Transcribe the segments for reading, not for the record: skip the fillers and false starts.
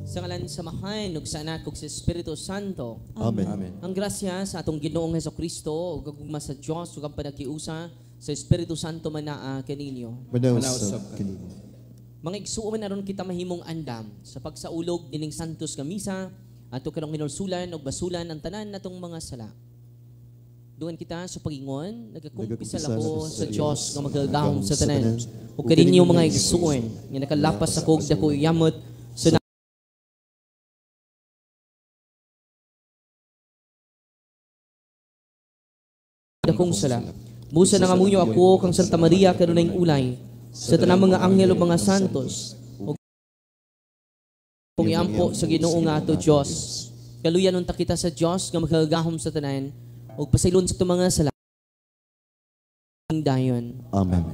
Sa ngalan samahan ug sa Anak ug sa Espiritu Santo. Amen. Amen. Ang grasya sa atong Ginoong Hesukristo ug gaguma sa Dios ug ang panakiusa sa Espiritu Santo manaa kaninyo. Manausap kanino. Mga igsuon aron kita mahimong andam sa pagsaulog dining santos nga misa ato kanang hinulsulan ug basulan ang tanan natong mga sala. Duan kita sa pagingon, nagakumpisal ako sa Dios nga magagahom sa tanan. Ug kaninyo mga igsuon nga nakalapas sa kog dako yamot sa dakong sala. Busa na ngamunyo ako kang Santa Maria kanunayng ulay sa tanang mga anghel ug mga santos. Ug iampo sa Ginoo nga ato Dios. Kaluyan unta kita sa Dios nga magagahom sa tanan ug pasaylon sa itong mga sala. Dayon. Amen.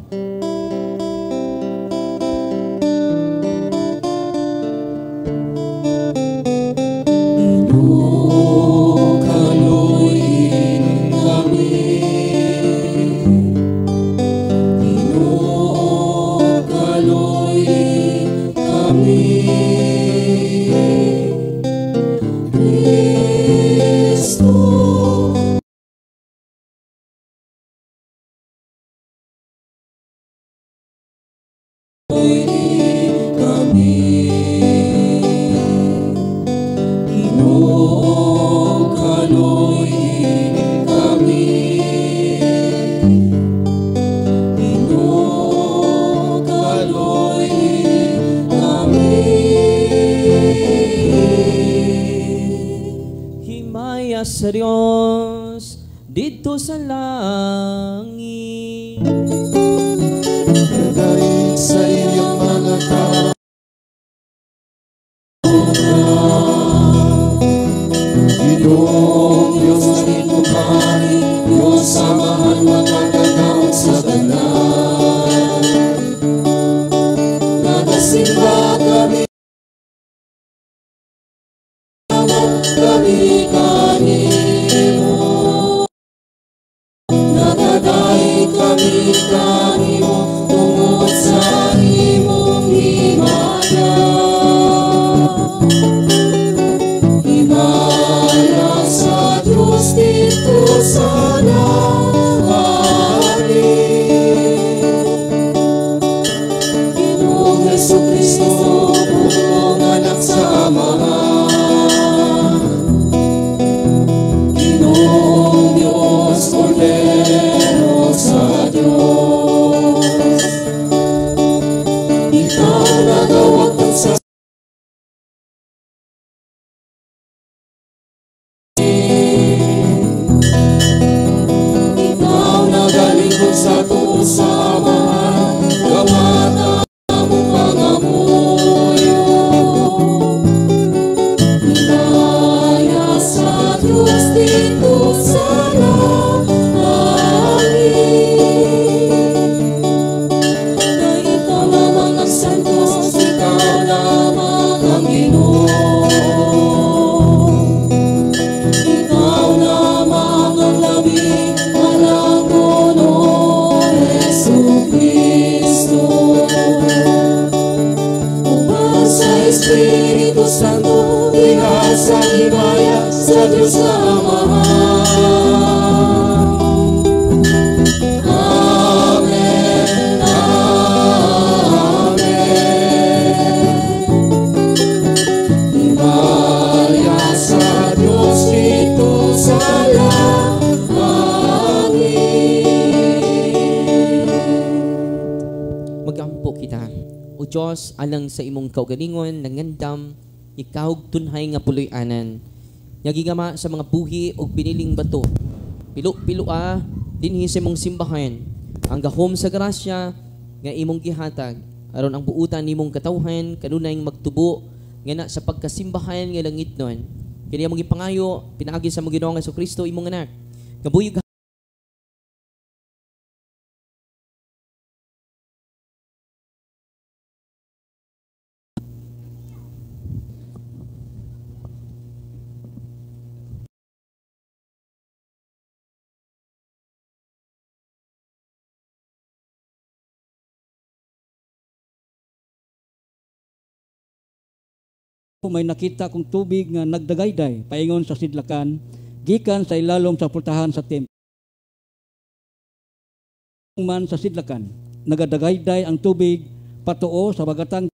Sa Dios dito sa langit. Dahil sa iyong mga tao, Ginoong Diyos na itukari, Diyos samahan magkaganaw sa tanan. Nagasimba kami, kami kanimo, nagagay kami kanimo, tungod sa imong himaya. Himaya sa Diyos dito sa langit. Ginoong Hesukristo, buong anak sa Amahan. Ginoong Diyos, Kordero sa Diyos. Ikaw nagawag sa sa tuo sa Amahan, gamata mo pangamuyo. Himaya sa Diyos dito sa langit. Na ikaw lamang ang santos, ikaw lamang ang Ginoo. Ikaw lamang ang labing Espiritu Santo, tingkad sa himaya sa Diyos na Amahan. Amen, Amen. Himaya sa Diyos dito sa langit. Magampo kita. O Diyos, alang sa imong kaugalingon, nangandam, ikaw tunhay nga puloy-anan. Nagigama sa mga buhi o piniling bato. Pilo-piloa, dinhi sa imong simbahan. Ang gahom sa grasya, nga imong gihatag. Aron ang buutan nimong katawhan, kanunay magtubo, nga na sa pagkasimbahan nga langit nun. Kaya mong ipangayo, pinaagi sa mga Ginoong Hesukristo, imong anak. Kabuyog may nakita kong tubig nga nagdagayday paingon sa sidlakan gikan sa ilalom sa pultahan sa templo. Man sa sidlakan nagadagayday ang tubig patuo sa bagatang.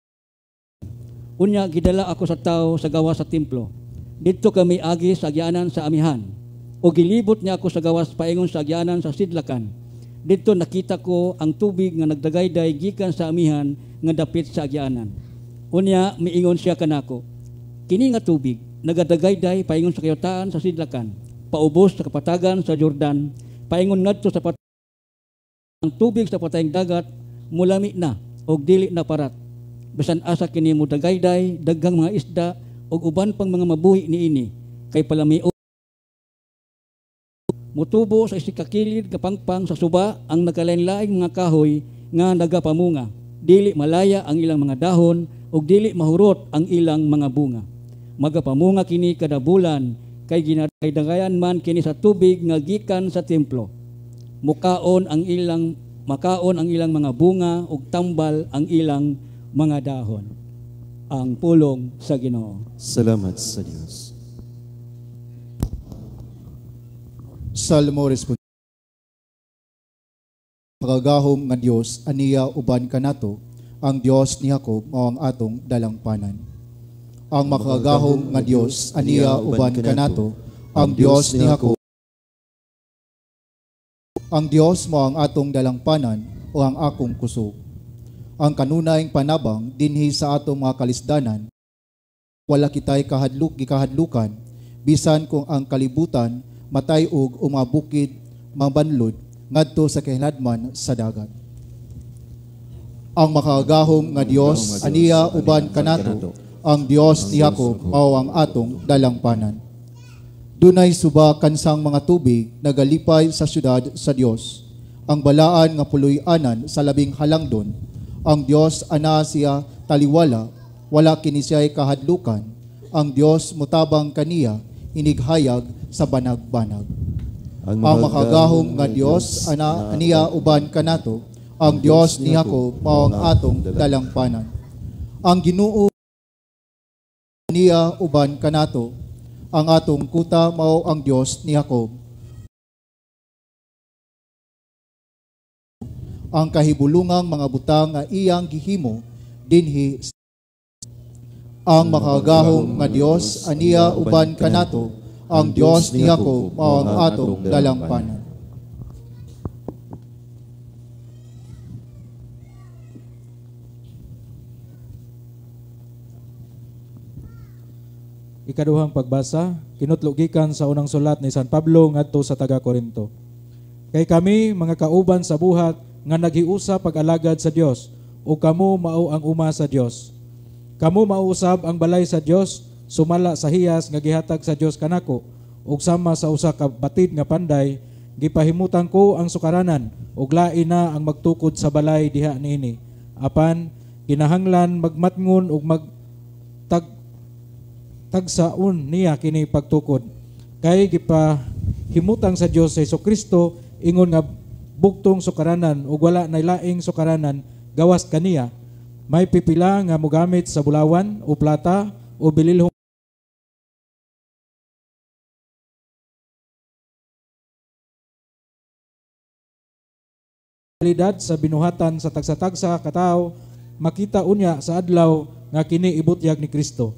Unya gidala ako sa tao sa gawas sa templo. Dito kami agi sa agyanan sa amihan. O gilibot niya ako sa gawas paingon sa agyanan sa sidlakan. Dito nakita ko ang tubig nga nagdagayday gikan sa amihan nga dapit sa agyanan. Unya miingon siya kanako, kini nga tubig nagadagayday paingon sa kayutaan sa sidlakan, paubos sa kapatagan sa Jordan, paingon ngadto sa ang tubig sa patayng dagat mulami na og dili na parat. Bisan asa kini mo dagayday daghang mga isda og uban pang mga mabuhi niini kay palamiog mutubo sa isikakilid kapangpang sa suba ang nagkalain-laing mga kahoy nga nagapamunga. Dili malaya ang ilang mga dahon ug dili mahurot ang ilang mga bunga. Magapamunga kini kada bulan kay ginadagayan man kini sa tubig nga gikan sa templo. Makaon ang ilang mga bunga ug tambal ang ilang mga dahon. Ang pulong sa Ginoo. Salamat sa Diyos. Salmo respond. Pagagahom nga Dios aniya uban kanato, ang Dios ni Jacob mao ang atong dalangpanan. Ang makagahom nga Dios aniya uban kanato, ang Dios ni Jacob. Ang Dios mao ang atong dalangpanan o ang akong kusog. Ang kanunayng panabang dinhi sa atong mga kalisdanan, wala kitay gikahadlukan, bisan kung ang kalibutan matay og umabukid mabanlod ngadto sa kahiladman sa dagat. Ang makagahom nga Dios aniya uban kanato, ang Dios ni Jacob mao ang atong dalangpanan. Dunay suba kansang mga tubig nagalipay sa syudad sa Dios. Ang balaan nga puloy-anan sa labing halangdon. Ang Dios ana siya taliwala, wala kini siya'y kahadlukan. Ang Dios mutabang kaniya, inighayag sa banag-banag. Ang makagahom nga Dios aniya uban kanato, ang Dios ni Jacob mao ang atong dalangpanan. Ang Ginoo aniya uban kanato, ang atong kuta mao ang Dios ni Jacob. Ang kahibulungang mga butang nga iyang gihimo dinhi. Ang makagahom nga Dios aniya uban kanato, ang Dios ni Jacob mao ang atong dalangpanan. Ikaduhang pagbasa, kinutlo gikan sa unang sulat ni San Pablo ngadto sa taga-Korinto. Kay kami mga kauban sa buhat nga naghiusa pag-alagad sa Dios, o kamo mao ang uma sa Dios. Kamo mauusab ang balay sa Dios, sumala sa hiyas nga gihatag sa Dios kanako, ug sama sa usa ka batid nga panday, gipahimutan ko ang sukaranan, ug lain na ang magtukod sa balay diha niini. Apan kinahanglan magmatngon ug tagsaon niya kini pagtukod. Kay gipahimutan sa Dios sa Jesucristo ingon nga buktong sukaranan ug wala nay laing sukaranan gawas kaniya. May pipila nga mogamit sa bulawan o plata o bililhong kalidad sa binuhatan sa tagsa-tagsa katao, makita unya sa adlaw nga kini ibutyag ni Kristo.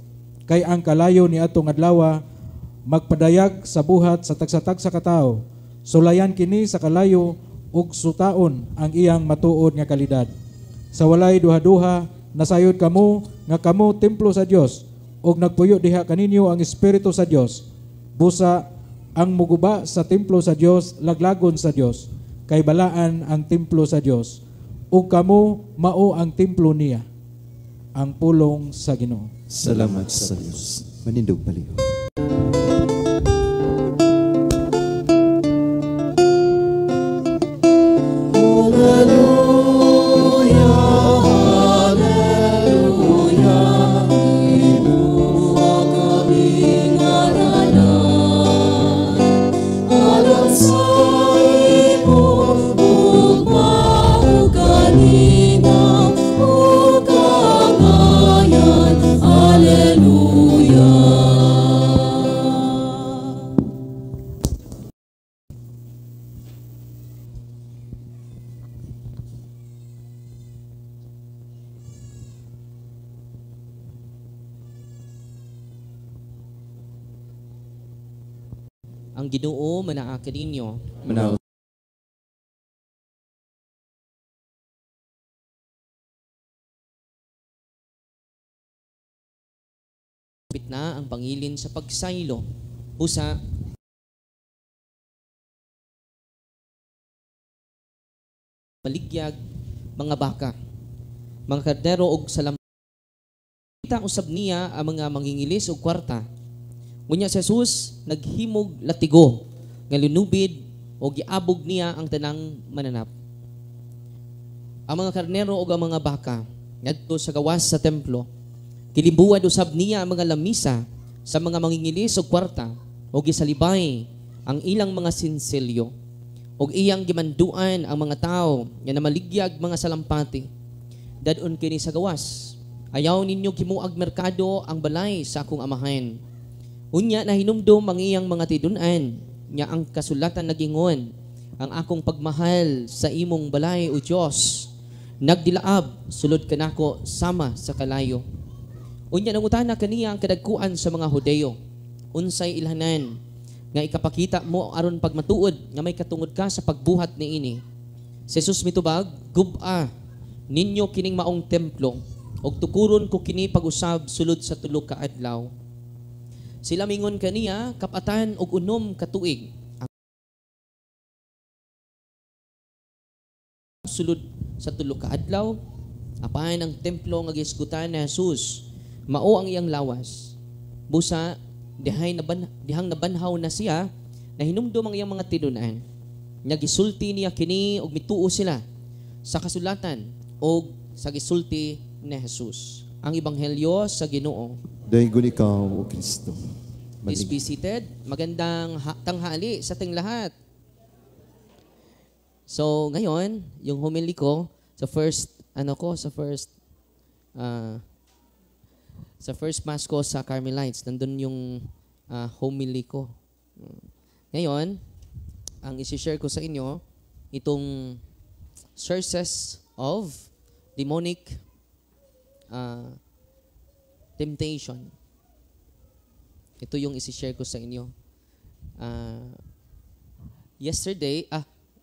Kay ang kalayo ni atong adlaw magpadayag sa buhat sa tagsa-tagsa katao, sulayan kini sa kalayo ug sutaon ang iyang matuod nga kalidad. Sa walay duha-duha, nasayod kamo nga kamo templo sa Dios ug nagpuyo diha kaninyo ang Espiritu sa Dios. Busa ang muguba sa templo sa Dios laglagon sa Dios, kay balaan ang templo sa Dios ug kamo mao ang templo niya. Ang pulong sa Ginoo. Salamat sa Diyos. Manindog baliw. Hallelujah. ang Ginoo manaa kaninyo. Manaw Kapit na ang pangilin sa pagsaylo. Busa, maligyag, mga baka, mga kardero og salam. Kita usab niya ang mga mangingilis og kwarta. Unya si Jesus naghimog latigo nga lunubid o giabog niya ang tanang mananap. Ang mga karnero o ang mga baka ngadto sa gawas sa templo, kilibuad usab niya ang mga lamisa sa mga mangingilis og kwarta o gisalibay ang ilang mga sinselyo o iyang gimanduan ang mga tao nga namaligyag mga salampati. Dadon kini sa gawas, ayaw ninyo kimuag merkado ang balay sa akong amahan. Unya na hinumdum ang iyang mga tidunan, nya ang kasulatan nagingon, ang akong pagmahal sa imong balay o Diyos, nagdilaab, sulod kanako sama sa kalayo. Unya nangutana kaniya ang kadagkuan sa mga Hudeo, unsay ilhanan, nga ikapakita mo aron pagmatuod nga may katungod ka sa pagbuhat niini. Si Jesus mitubag, gub-a ninyo kining maong templo, og tukuron ko kini pag-usab sulod sa tulo ka adlaw. Sila mingon kaniya, kapatan og unom ka tuig. Sulod sa tulo ka adlaw, apahan ang templo nga gisgutan ni Jesus, mao ang iyang lawas. Busa, dihang nabanhaw na siya, na hinumdum ang iyang mga tinunan. Nagisulti niya kini og mituo sila sa kasulatan o sa gisulti ni Jesus. Ang ebanghelyo sa Ginoo. dahigon ikaw, O Kristo. Please be seated. Magandang tanghali sa ating lahat. So, ngayon, yung homily ko sa first mass ko sa Carmelites, nandun yung homily ko. Ngayon, ang isi-share ko sa inyo, itong sources of demonic temptation. Ito yung isi-share ko sa inyo.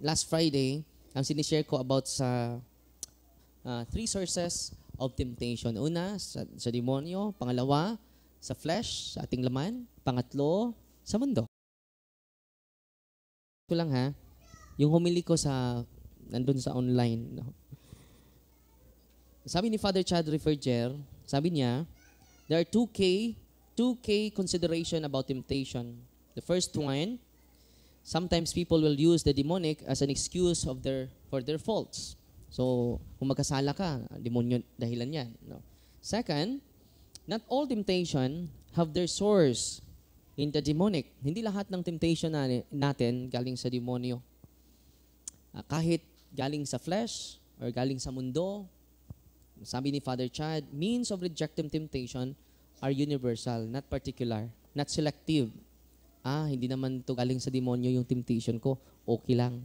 Last Friday, ang sinishare ko about sa 3 sources of temptation. Una, sa demonyo. Pangalawa, sa flesh, sa ating laman. Pangatlo, sa mundo. Ito lang ha. Yung homily ko nandun sa online. No? Sabi ni Father Chad Rifferger, sabi niya, there are 2K consideration about temptation. The first one, sometimes people will use the demonic as an excuse for their faults. So, kung magkasala ka, demonyo dahilan yan. No? Second, not all temptation have their source in the demonic. Hindi lahat ng temptation natin galing sa demonyo. Kahit galing sa flesh or galing sa mundo, sabi ni Father Chad, means of rejecting temptation are universal, not particular, not selective. Hindi naman to galing sa demonyo yung temptation ko, okay lang.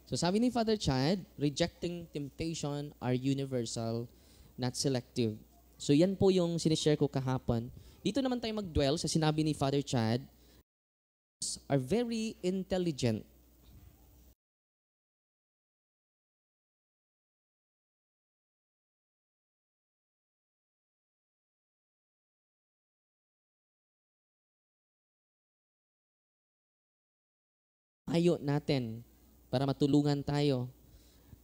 So sabi ni Father Chad, rejecting temptation are universal, not selective. So yan po yung sinishare ko kahapon. Dito naman tayo mag-dwell sa sinabi ni Father Chad, are very intelligent. Ayo natin para matulungan tayo.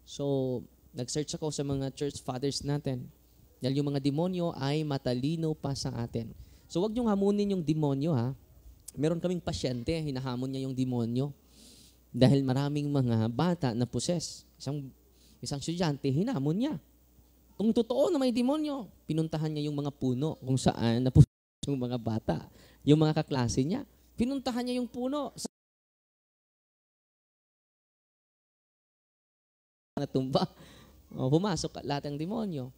So, nag-search ako sa mga church fathers natin. Dahil yung mga demonyo ay matalino pa sa atin. So, wag niyong hamunin yung demonyo ha. Meron kaming pasyente, hinahamon niya yung demonyo. Dahil maraming mga bata na possess. Isang estudyante, hinamon niya. Kung totoo na may demonyo, pinuntahan niya yung mga puno kung saan na yung mga bata. Yung mga kaklase niya, pinuntahan niya yung puno. Natumba. Pumasok lahat ng demonyo.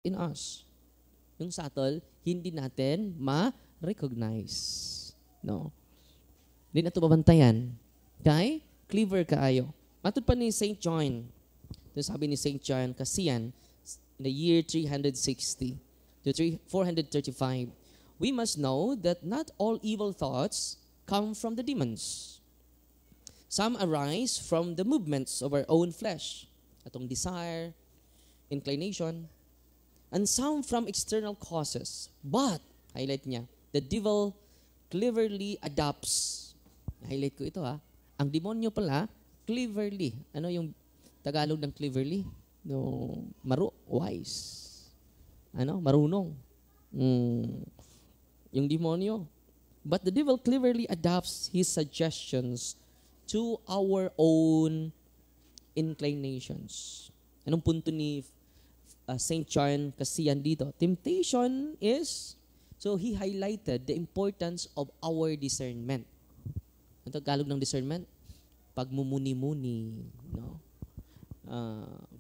In us. Yung subtle, hindi natin ma-recognize. No? Hindi na ito babantayan. Kay, clever kaayo. Matod pa ni St. John. Ito sabi ni St. John Cassian, in the year 360 to 435, we must know that not all evil thoughts come from the demons. Some arise from the movements of our own flesh, atong desire, inclination, and some from external causes. But, highlight niya, the devil cleverly adapts. Highlight ko ito ang demonyo pala, cleverly. Ano yung Tagalog ng cleverly? No, wise. Marunong. Yung demonyo. But the devil cleverly adapts his suggestions to our own inclinations. Anong punto ni St. John Cassian dito? Temptation is, so he highlighted the importance of our discernment. Ang Tagalog ng discernment? Pagmumuni-muni, no?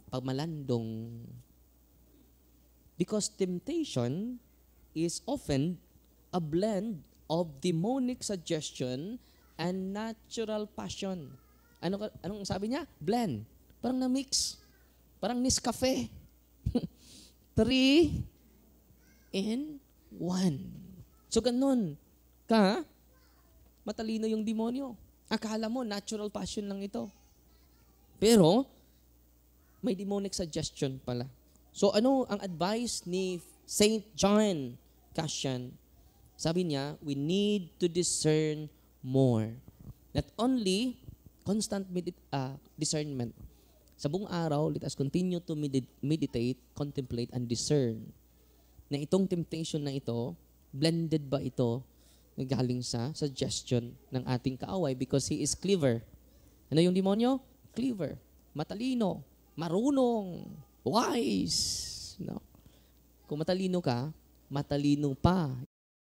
Pagmalandong. Because temptation is often a blend of demonic suggestion and natural passion. Anong sabi niya? Blend. Parang na-mix. Parang Nescafe. 3 in 1. So ganun ka, matalino yung demonyo. Akala mo, natural passion lang ito. Pero, may demonic suggestion pala. So ano ang advice ni St. John Cassian? Sabi niya, we need to discern more. Not only constant discernment. Sa buong araw, let us continue to meditate, contemplate, and discern. Na itong temptation na ito, blended ba ito galing sa suggestion ng ating kaaway because he is clever. Ano yung demonyo? Clever, matalino, marunong, wise. No? Kung matalino ka, matalino pa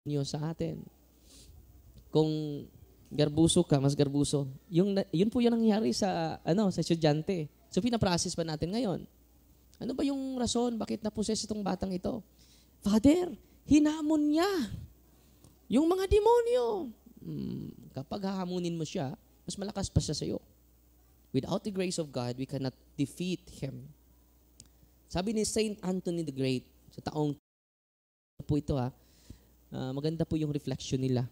niyo sa atin. Kung garbuso ka, mas garbuso. Yun po yung nangyari sa estudyante. So pinaprocess pa natin ngayon. Ano ba yung rason bakit na-possess itong batang ito? Father, hinamon niya yung mga demonyo. Kapag hahamunin mo siya, mas malakas pa siya sa iyo. Without the grace of God, we cannot defeat him. Sabi ni Saint Anthony the Great, sa taong po ito maganda po yung reflection nila.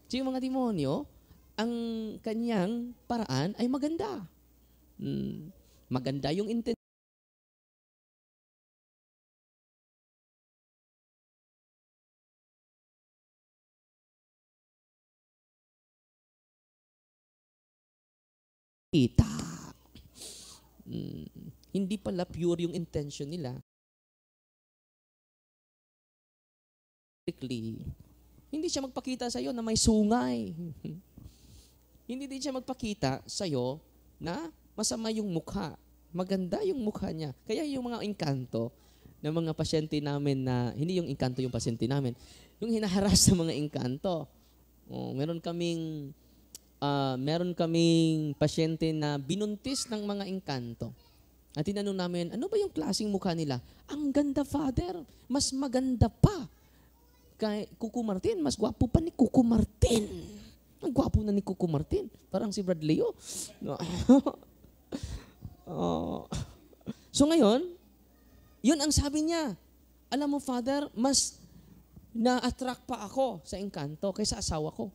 So yung mga demonyo, ang kanyang paraan ay maganda. Maganda yung intention. Hindi pala pure yung intention nila. Hindi siya magpakita sa iyo na may sungay. Hindi din siya magpakita sa iyo na masama yung mukha. Maganda yung mukha niya. Kaya yung mga engkanto ng mga pasyente namin na, hindi yung engkanto yung pasyente namin, yung hinaharas sa mga engkanto. Meron kaming pasyente na binuntis ng mga engkanto. At tinanong namin, ano ba yung klaseng mukha nila? Ang ganda, Father. Mas maganda pa. Kay Cuco Martin, mas gwapo pa ni Cuco Martin. Ang gwapo na ni Cuco Martin. Parang si Brad Leo. So ngayon, yun ang sabi niya. Alam mo, Father, mas na-attract pa ako sa engkanto kaysa asawa ko.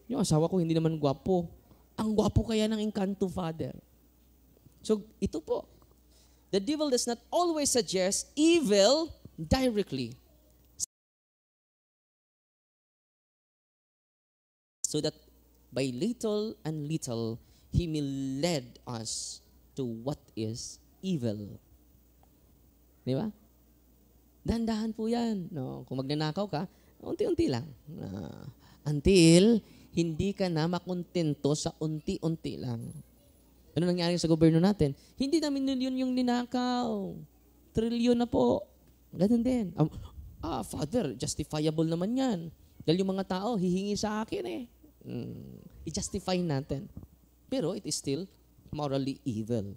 Yung asawa ko hindi naman gwapo. Ang gwapo kaya ng engkanto, Father. So, ito po. The devil does not always suggest evil directly. So that by little and little, he may lead us to what is evil. Di ba? Dahan-dahan po yan. No? Kung magnanakaw ka, unti-unti lang. Until hindi ka na makontento sa unti-unti lang. Ano nangyari sa gobyerno natin? Hindi namin milyon yung ninakaw. Trilyon na po. Ganun din. Father, justifiable naman yan. Dahil yung mga tao, hihingi sa akin eh. I-justify natin. Pero it is still morally evil.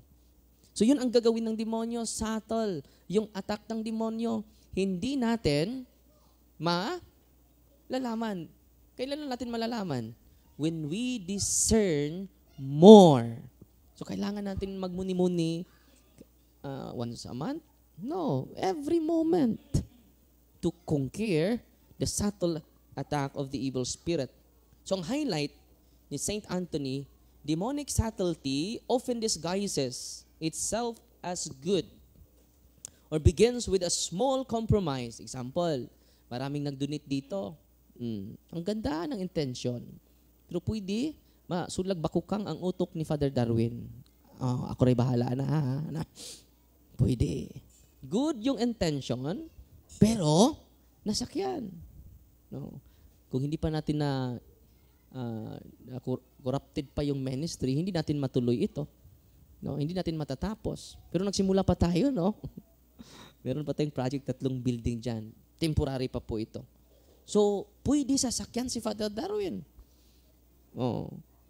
So yun ang gagawin ng demonyo, subtle. Yung attack ng demonyo, hindi natin malalaman. Kailan natin malalaman? When we discern more. So kailangan natin magmuni-muni once a month? No, every moment to conquer the subtle attack of the evil spirit. So ang highlight ni Saint Anthony, demonic subtlety often disguises itself as good or begins with a small compromise. Example, maraming nag-donate dito. Ang ganda ng intention. Pero pwede, masulag bakukang ang utok ni Father Darwin. Ako rin bahala na. Pwede. Good yung intention, pero nasakyan. No? Kung hindi pa natin corrupted pa yung ministry, hindi natin matuloy ito. No, hindi natin matatapos. Pero nagsimula pa tayo, no? Meron pa tayong project, 3 building dyan. Temporary pa po ito. So, pwede sasakyan si Father Darwin.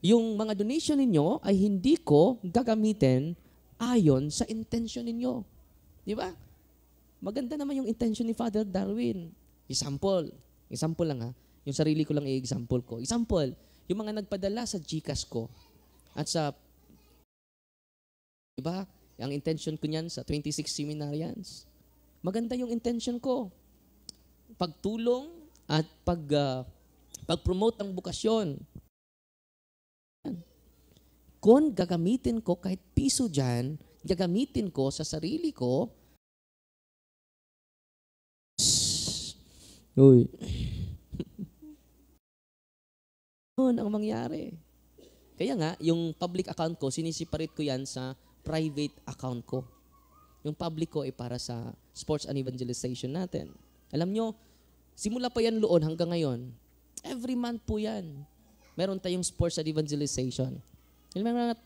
Yung mga donation ninyo ay hindi ko gagamitin ayon sa intention ninyo. Di ba? Maganda naman yung intention ni Father Darwin. Example lang ha. Yung sarili ko lang i-example ko. Example, yung mga nagpadala sa GCash ko at sa diba? Ang intention ko niyan sa 26 seminarians. Maganda yung intention ko. Pagtulong at pag-promote ng bukasyon. Kung gagamitin ko kahit piso dyan, gagamitin ko sa sarili ko, uy. Yun ang mangyari. Kaya nga, yung public account ko, sinisiparate ko yan sa private account ko. Yung public ko ay para sa sports and evangelization natin. Alam nyo, simula pa yan loon hanggang ngayon. Every month po yan. Meron tayong sports and evangelization.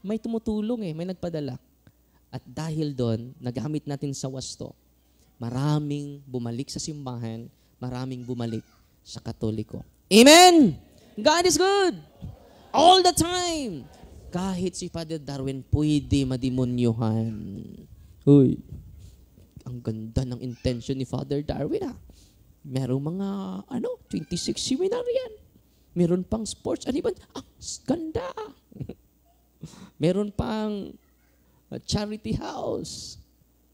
May tumutulong may nagpadala. At dahil doon, nagamit natin sa wasto, maraming bumalik sa simbahan, maraming bumalik sa Katoliko. Amen! God is good! All the time! Kahit si Father Darwin pwede mademonyuhan. Uy, ang ganda ng intention ni Father Darwin Merong mga 26 seminarian. Meron pang sports and even ganda. Meron pang charity house.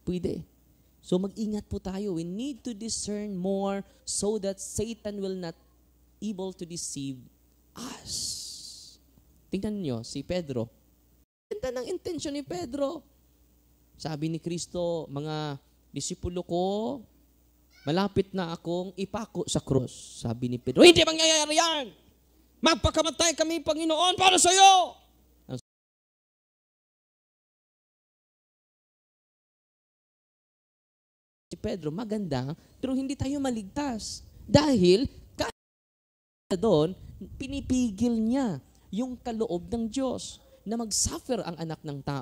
Pwede. So mag-ingat po tayo. We need to discern more so that Satan will not able to deceive us. Tingnan nyo, si Pedro. Ganda ng intention ni Pedro. Sabi ni Kristo, mga disipulo ko, malapit na akong ipako sa krus. Sabi ni Pedro, hindi mangyayari yan! Magpakamatay kami, Panginoon, para sa iyo! Si Pedro, maganda, pero hindi tayo maligtas. Dahil, doon, pinipigil niya yung kaloob ng Diyos na mag-suffer ang anak ng tao.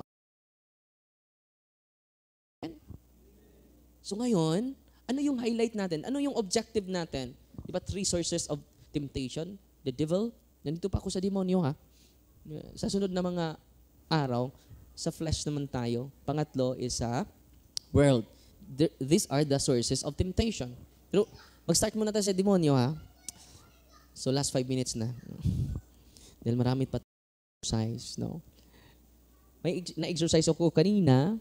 So ngayon, ano yung highlight natin? Ano yung objective natin? Diba 3 sources of temptation? The devil. Nandito pa ako sa demonyo Sa sunod na mga araw, sa flesh naman tayo. Pangatlo is sa world. These are the sources of temptation. Pero mag-start muna tayo sa demonyo So last 5 minutes na. Dahil marami pa exercise, no? May na-exercise ako kanina.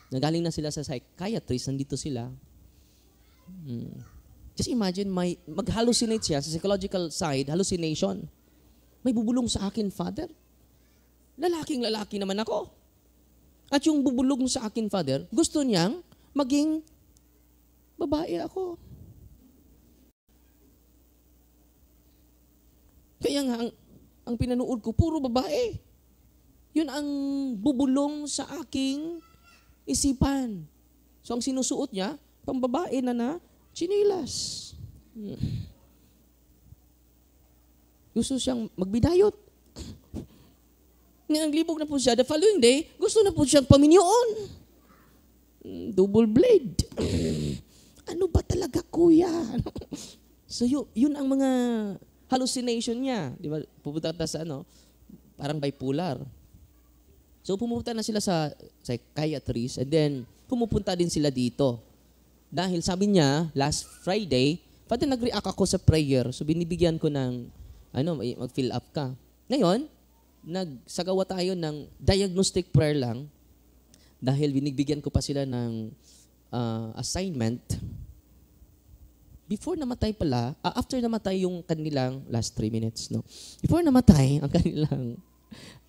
Nagaling na sila sa psychiatrist, nandito sila. Just imagine, mag-hallucinate siya sa psychological side, hallucination. May bubulong sa akin, Father. Lalaking-lalaki naman ako. At yung bubulong sa akin, Father, gusto niyang maging babae ako. Kaya nga, ang pinanood ko, puro babae. Yun ang bubulong sa aking isipan. So, ang sinusuot niya, pang babae na chinilas. Gusto siyang magbidayot. Ngayon, libog na po siya. The following day, gusto na po siyang paminyoon. Double blade. Ano ba talaga, kuya? So, yun ang mga hallucination niya. Di ba? Pupunta ta sa parang bipolar. So pumunta na sila sa psychiatrist and then pumupunta din sila dito. Dahil sabi niya, last Friday, pati nag-react ako sa prayer. So binibigyan ko ng, mag-fill up ka. Ngayon, nagsagawa tayo ng diagnostic prayer lang dahil binibigyan ko pa sila ng assignment. Before namatay pala, after namatay yung kanilang, last 3 minutes, no? Before namatay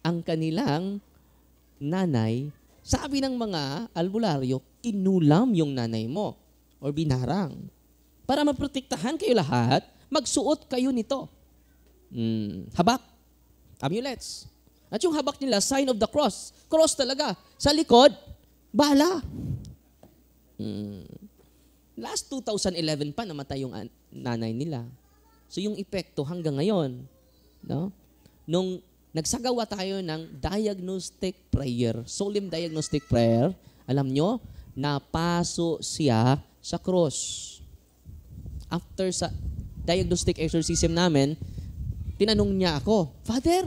ang kanilang nanay, sabi ng mga albularyo, kinulam yung nanay mo or binarang. Para maprotektahan kayo lahat, magsuot kayo nito. Habak, amulets. At yung habak nila, sign of the cross. Cross talaga. Sa likod, bala. Last 2011 pa, namatay yung nanay nila. So yung epekto hanggang ngayon, no? Nung nagsagawa tayo ng diagnostic prayer, solemn diagnostic prayer, alam nyo, napaso siya sa cross. After sa diagnostic exorcism namin, tinanong niya ako, Father,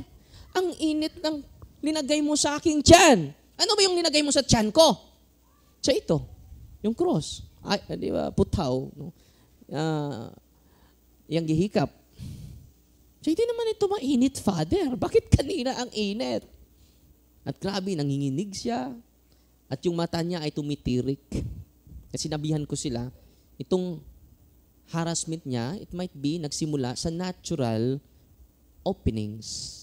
ang init ng linagay mo sa aking tiyan. Ano ba yung linagay mo sa tiyan ko? So ito, yung cross. Ay, di ba, putaw. No? Yung gihikap. So hindi naman ito mainit, Father. Bakit kanina ang init? At grabe, nanginginig siya. At yung mata niya ay tumitirik. At sinabihan ko sila, itong harassment niya, it might be nagsimula sa natural openings.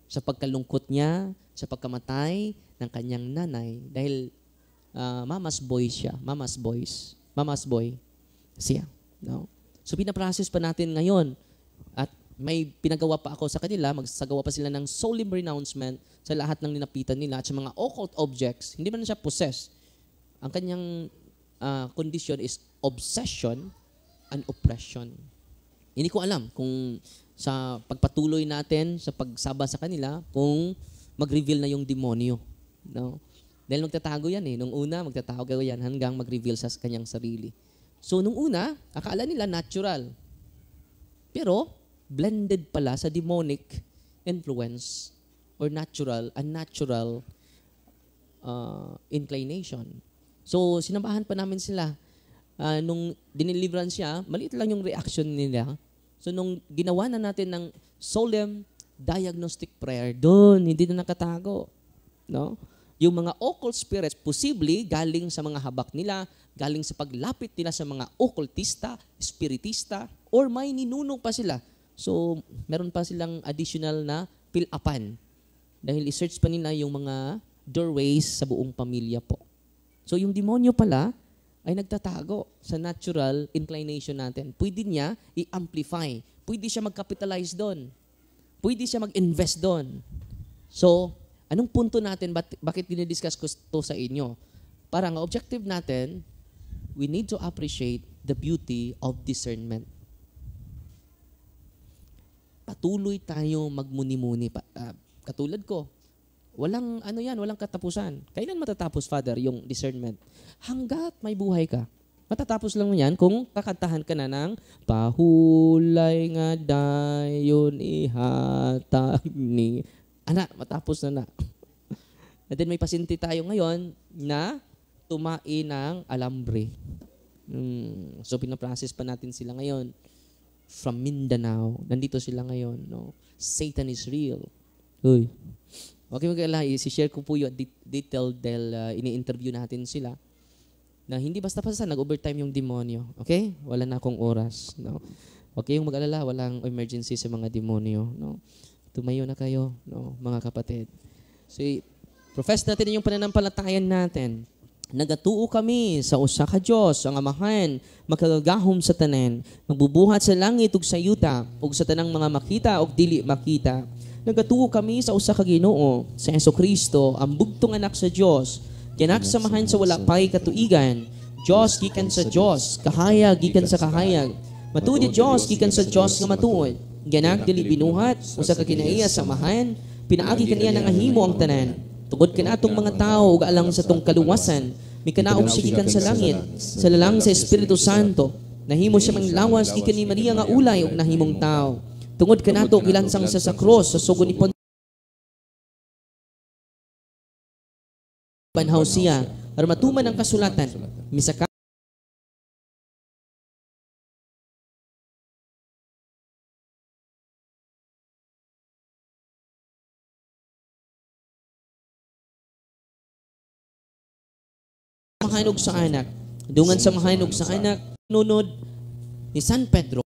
Sa pagkalungkot niya, sa pagkamatay ng kanyang nanay. Dahil mama's boy siya. Mama's boy siya. No? So pinaprocess pa natin ngayon. At may pinagawa pa ako sa kanila, magsagawa pa sila ng solemn renouncement sa lahat ng ninapitan nila at sa mga occult objects. Hindi man siya possessed. Ang kanyang condition is obsession and oppression. Hindi ko alam kung sa pagpatuloy natin sa pagsaba sa kanila, kung mag-reveal na yung demonyo. No? Dahil magtatago yan eh. Nung una, magtatago yan hanggang mag-reveal sa kanyang sarili. So, nung una, akala nila natural. Pero, blended pala sa demonic influence or unnatural inclination. So, sinamahan pa namin sila. Nung dinilivran siya, maliit lang yung reaction nila. So, nung ginawa na natin ng solemn diagnostic prayer, doon, hindi na nakatago. No? Yung mga occult spirits, possibly galing sa mga habak nila, galing sa paglapit nila sa mga occultista, spiritista, or may ninunong pa sila. So, meron pa silang additional na fill-upan. Dahil i-search pa nila yung mga doorways sa buong pamilya po. So, yung demonyo pala ay nagtatago sa natural inclination natin. Pwede niya i-amplify. Pwede siya mag-capitalize doon. Pwede siya mag-invest doon. So, anong punto natin? Bakit dinidiscuss ko ito sa inyo? Para ang objective natin, we need to appreciate the beauty of discernment. Patuloy tayong magmuni-muni. Katulad ko, walang katapusan. Kailan matatapos, Father, yung discernment? Hanggat may buhay ka. Matatapos lang yan kung kakantahan ka na ng pahulay nga dayon ihatag ni... matapos na. And then may pasyente tayo ngayon na tumain ng alambre. So pinaprocess pa natin sila ngayon. From Mindanao. Nandito sila ngayon. No? Satan is real. Uy. Okay, mag-alala. I-share ko po yung detail dahil ini-interview natin sila. Na hindi basta-basta nag-overtime yung demonyo. Okay? Wala na akong oras. No? Okay, yung mag-alala. Walang emergency sa mga demonyo. No? Tumayo na kayo, no? Mga kapatid. So, profess natin yung pananampalatayaan natin. Nagatuo kami sa usa ka Dios, ang Amahan, makagagahom sa tanan, magbubuhat sa langit ug sa yuta, ug sa tanang mga makita ug dili makita. Nagatuo kami sa usa ka Ginoo, sa Hesukristo, ang bugtong anak sa Dios, ginagsamahan sa wala pay katuigan, Dios gikan sa Dios, kahayag gikan sa kahayag. Matuod Dios gikan sa Dios nga matuod. Ganag dili binuhat, usa ka kinaiya samahan, pinaagi kaniya nga himo ang tanan. Tungod kanatong mga tao ug alang sa tong kaluwasan, mi kanaog sigikan sa langit, sa lalang sa Espiritu Santo. Nahimo siya manglawas gikan ni Maria nga ulay ug nahimong tao. Tungod kanato gilansang sa krus sa sugo ni banhaw siya aron matuman ang kasulatan misaka mahanog sa anak. Dungan sa mahanog sa anak, nunod ni San Pedro.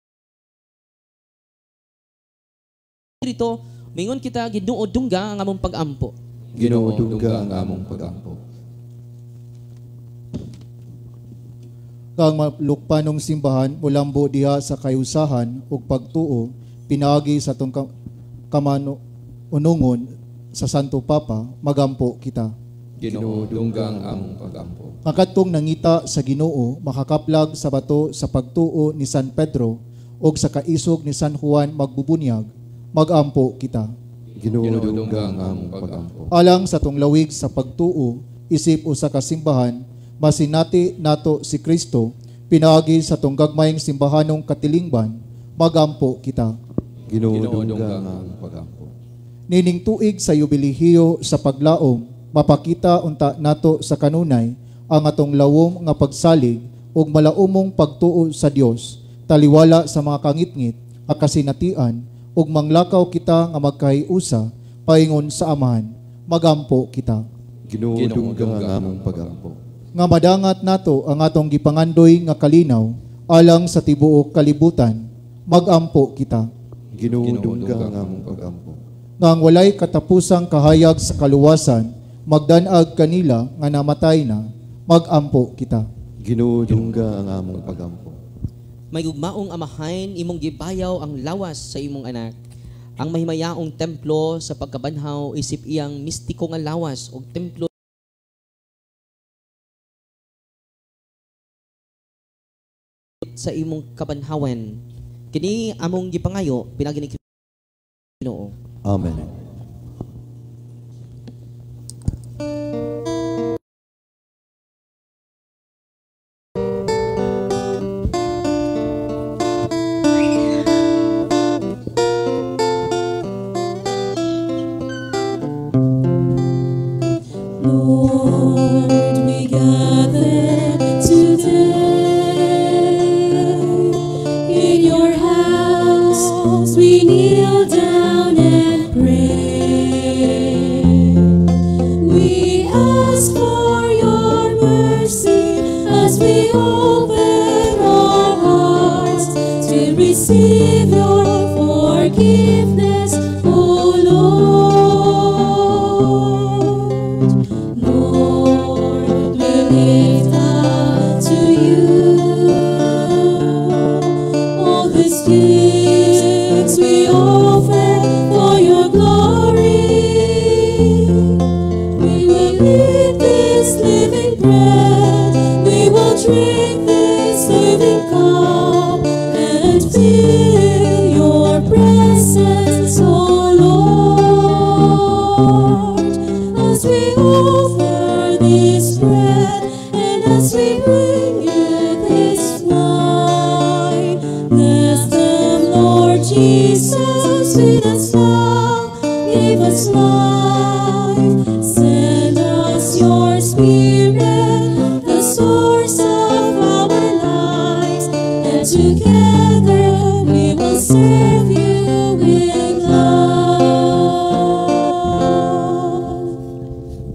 Dito, mingon kita Ginoo dungga ang among pag-ampo. Ginoo dungga ang among pag-ampo. Kang malukpanong simbahan mulambo diha sa kayusahan ug pagtuo pinaagi sa tong unungon sa Santo Papa magampo kita. Ginoo dungga ang among pag-ampo. Ang kadtong nangita sa Ginoo makakaplag sa bato sa pagtuo ni San Pedro o sa kaisog ni San Juan magbubunyag, magampo kita. Ginoo dungga ang among pag-ampo. Alang sa tong lawig sa pagtuo, isip o sa kasimbahan, masinati nato si Kristo, pinaagi sa tong gagmayng simbahanong katilingban, magampo kita. Ginoo dungga ang among pag-ampo. Nining tuig sa yubilihiyo sa paglaom, mapakita unta nato sa kanunay ang atong lawom nga pagsalig ug malaumong pagtuo sa Dios, taliwala sa mga kangitngit, akasinatian ug manglakaw kita nga magkahiusa paingon sa amahan, magampo kita. Ginoo dungga ang among pag-ampo. Nga madangat nato ang atong gipangandoy nga kalinaw alang sa tibuok kalibutan, magampo kita. Ginoo dungga ang among pag-ampo. Nga ang walay katapusang kahayag sa kaluwasan, magdanag kanila nga namatay na, magampo kita. Ginoo dungga ang among pag-ampo. May gugmaong amahain imong gibayaw ang lawas sa imong anak. Ang mahimayaong templo sa pagkabanhaw isip iyang mistiko nga lawas og templo sa imong kabanhawan. Kini among gipangayo pinagi ni Ginoo. Amen. Lord, we gather today in your house. We kneel down and pray. We ask for your mercy as we open our hearts to receive your forgiveness, O Lord. Lord, we lift up to you all these gifts we offer for your glory. We will eat this living bread, we will drink this living cup, and feel your presence, O Lord, as we offer this bread and as we bring you this wine. Bless them, Lord Jesus, with us now, give us life, send us your Spirit, the source of our lives, and together we will serve you with love.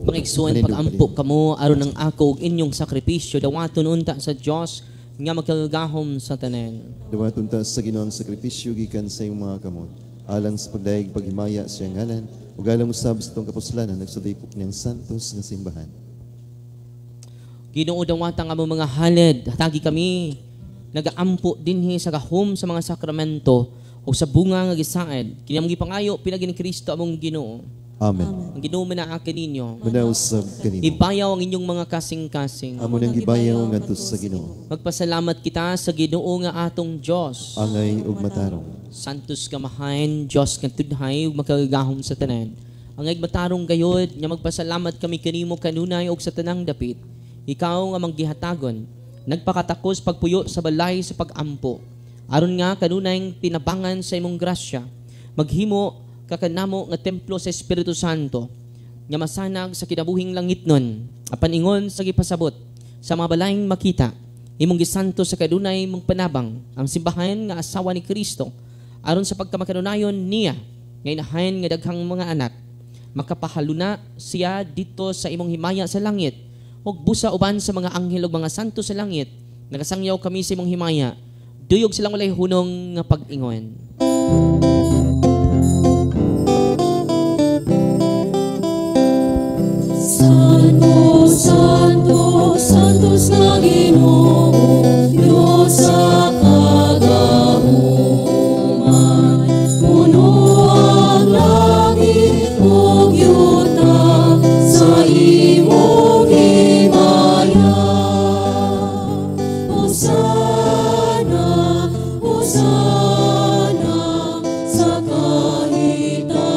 Mga igsuon pag-ampo kamo aron ang ako ug inyong sakripisyo dawaton unta sa Dios nga magkagahom sa tanan. Dawaton ta sa Ginoo ang sakripisyo gikan sa imong mga kamot. Alang sa pagdayeg paghimaya sa iyang ngalan, ug alang usab sa itong kapuslanan nagsudaypok niyang santos nga simbahan. Ginoo dawatang among mga halad, hatagi kami nagaampo dinhi sa gahom sa mga sakramento o sa bunga nga gisaad. Kini among gipangayo pinagi ni Kristo among Ginoo. Amen. Ang Ginoo manaake ninyo. Manausab kanimo. Ibayaw ang inyong mga kasing-kasing. Amo nang gibayaw ngadto sa Ginoo. Magpasalamat kita sa Ginoo nga atong Dios. Angay ug matarong. Santos ka mahain, Diyos nga tudhay ug makagahom sa tanan. Ang matarong gayod nga magpasalamat kami kanimo kanunay og sa tanang dapit. Ikaw nga manggihatagon, nagpakatakos pagpuyo sa balay sa pag-ampo. Aron nga kanunay tinabangan sa imong grasya, maghimo kakanamo nga templo sa Espiritu Santo, nga masanag sa kinabuhing langit nun. Apan ingon sa gipasabot sa mga balayng makita, imong gisanto sa kadunay mong panabang ang simbahan nga asawa ni Kristo aron sa pagkamakanunayon niya nga inahan nga daghang mga anak. Makapahaluna siya dito sa imong himaya sa langit ug busa uban sa mga anghel ug mga santo sa langit. Nakasangyaw kami sa imong himaya. Duyog silang walay hunong nga pag-ingon. Santo, Santo, Santos na Ginoo, Diyos sa kagahuman. Puno ang langit ug yuta sa imong himaya. Hosana, Hosana sa kahitaasan.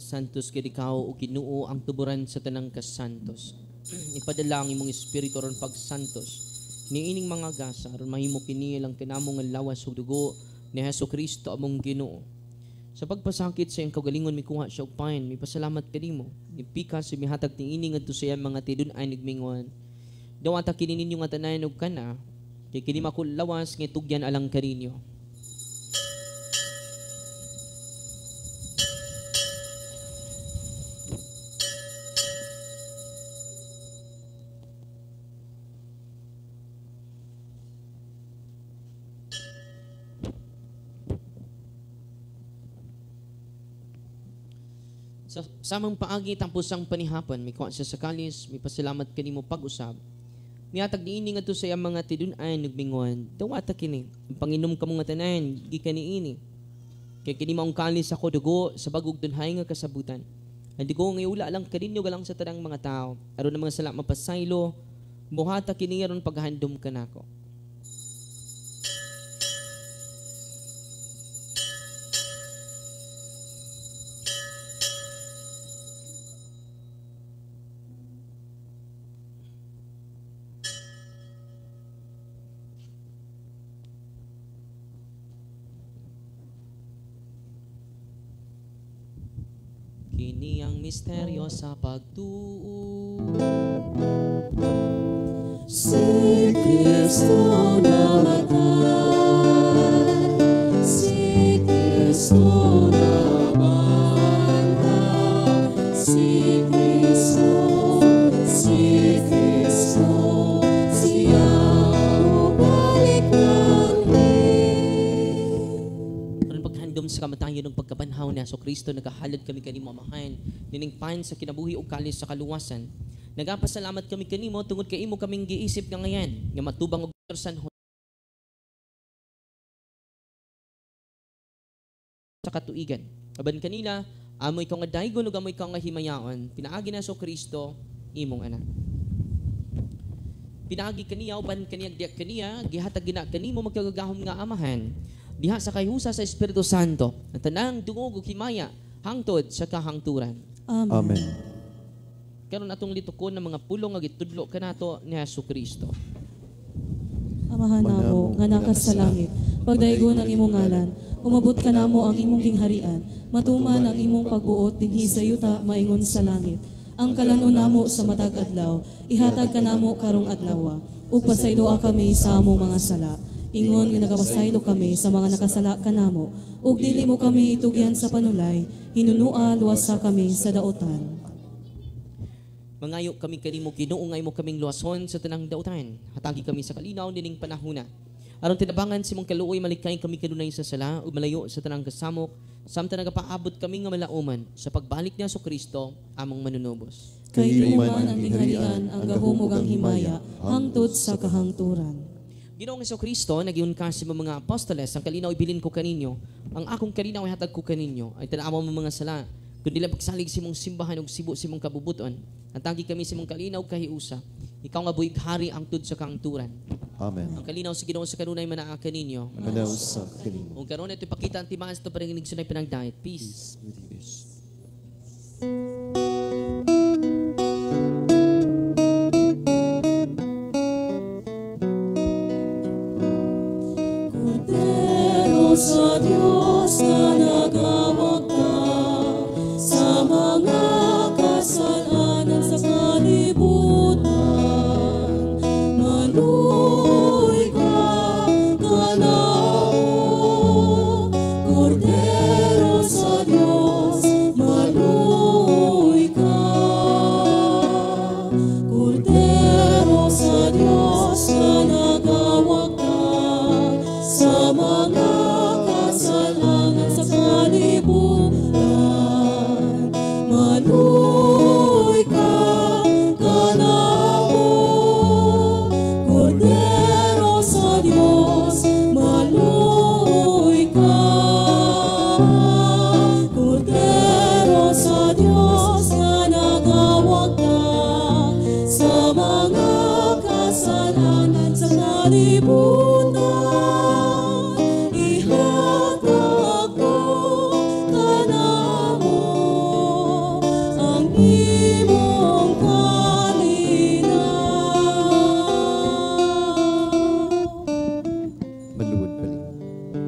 Santos kay ikaw o Ginoo ang tuburan sa tanang kasantos. Ipadala ang imong espiritu ron pagsantos. Niining mga gasa aron mahimo kini lang kanamo nga lawas ug dugo ni Hesukristo among Ginoo. Sa pagpasakit sa iyang kaugalingon mikuha siya og pain, mipasalamat kanimo. Ipika sa mihatag niini ngadto sa iyang mga tidun-ay nigmingon. Dawata kini ninyo nga tanan og kana, kay kini makulawas nga tugyan alang kaninyo. Sa samang paagi tampusang panihapon, may kuha siya sa kalis, may pasalamat kanimo pag-usab. Niatag niini ngadto sa iyang mga tidun-ay nagmingon, dawata kini, ang panginom kamo nga tanan, gikan niini. Kay kini maong kalis ako dugo sa bagog dunhay nga kasabutan. Ang dugo nga iula lang kaninyo galang sa tanang mga tao, aron ang mga sala mapasaylo, buhata kini aron paghandom kanako. Kini ang misteryo sa pagtuo. Si Kristo namatay, si Kristo nabangga, si Kristo, siya balik Aron paghandom sa kamatayon ng pagkabanhaw ni Hesukristo, nagahalad kami kanimo amahan, nining pain sa kinabuhi ug kalis sa kaluwasan. Nagapasalamat kami kanimo tungod kay imo kaming giisip nga ngayan nga matubang og sanhon sa katuigan. Aban kanila, amo ikaw nga daygon ug amo ikaw nga himayaon, pinaagi na Hesukristo imong anak. Pinaagi kaniya uban kaniya diak kaniya gihatag gina kanimo magkagagahom nga amahan. Diha sa kayhusa sa Espiritu Santo, ang tanang dungog ug himaya hangtod sa kahangturan. Amen. Karon atong litukon ng mga pulong nga gitudlo kanato ni Hesukristo. Amahan namo nga nakas sa langit, pagdaygon ang imong ngalan, umabot ka namo ang imong gingharian, matuman ang imong pagbuot dinhi sa yuta maingon sa langit. Ang kalanon namo sa matag adlaw, ihatag ka namo karong adlaw, ug pasayloa kami sa among mga sala. Ingon nga nagapasaylo kami sa mga nakasala kanamo, ug dili mo kami itugyan sa panulay, hinunua luwasa kami sa daotan. Mangayo kami kanimo Ginoo nga imo kaming luwason sa tanang dautan. Hatagi kami sa kalinaw nining panahona. Aron tinabangan si mong kaluoy malikay kami kanunay sa sala ug malayo sa tanang kasamok, samtang nagapaabot kami nga malauman sa pagbalik ni Hesukristo among manunubos. Kay man ang gingharian, ang gahom ug ang himaya, hangtod sa kahangturan. Ginoong Hesukristo, nagiun ka sa mga apostoles, ang kalinaw ibilin ko kaninyo, ang akong kalinaw ihatag ko kaninyo, ay tanawa mo mga sala, kundi lang pagsalig si mong simbahan ug sibo si mong kabubuton. Ang tagi kami si mong kalinaw kahiusa, ikaw nga buig hari ang tud sa kahangturan. Amen. Ang kalinaw sa Ginoo sa kanunay manaakan ninyo. Manaw sa kanimo. Kung karon ito ipakita ang timaan sa ito paringinig sunay pinagdahit. Peace. With you, peace. Cordero sa Diyos na nagawag ka sa mga kasalanan sa kalibutan. Maluoy ka, kanao, Cordero sa Diyos, maluoy ka. Cordero sa Diyos na nagawag ka sa mga kasalanan sa kalibutan. Maluoy ka, kanao, Cordero sa Diyos, maluoy ka. Cordero sa Diyos na nagawag ka sa mga kasalanan sa kalibutan. Ihatag ko kanamo ang imong kalinaw. Maluod paling.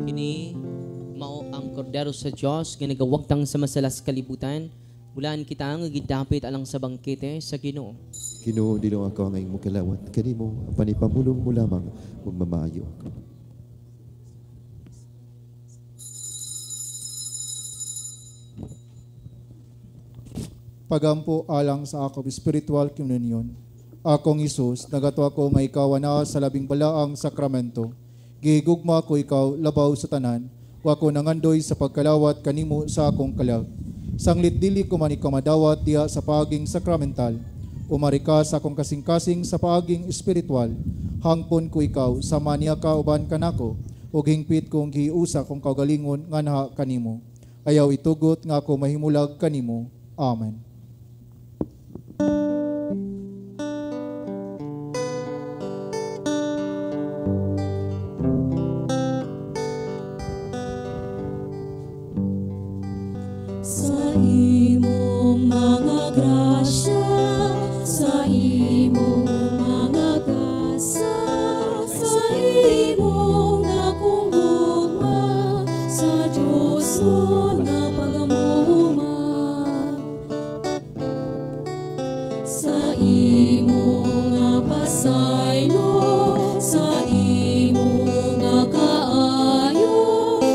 Kini mao ang kordero sa Dios nga nagawagtang sa masalas kalibutan. Bulan kita nga gidapit alang sa bangkete sa Ginoo. Ginoo, dilo ako ang iyong mukalawat. Kanimo, ang panipamulong mo lamang, magmamayo ako. Pagampo alang sa akong spiritual communion. Akong Isus, nagato ako nga ikaw na sa labing balaang sakramento. Gihigugma ko ikaw labaw sa tanan, wa ko nangandoy sa pagkalawat kanimo sa akong kalag. Sanglit dili ko man ikaw madawat diha sa paaging sakramental. Umari ka sa akong kasing-kasing sa paaging espiritual. Hangpon ko ikaw, sama niya ka uban kanako, ug hingpit kong giusa kong kaugalingon nga naha kanimo. Ayaw itugot nga ako mahimulag kanimo. Amen. Sa imong mga grasya, sa imong mga kasa, sa imong nakungugma, sa Diyos mo na pagamuman. Sa imong nga pasaylo, sa imong nga kaayo,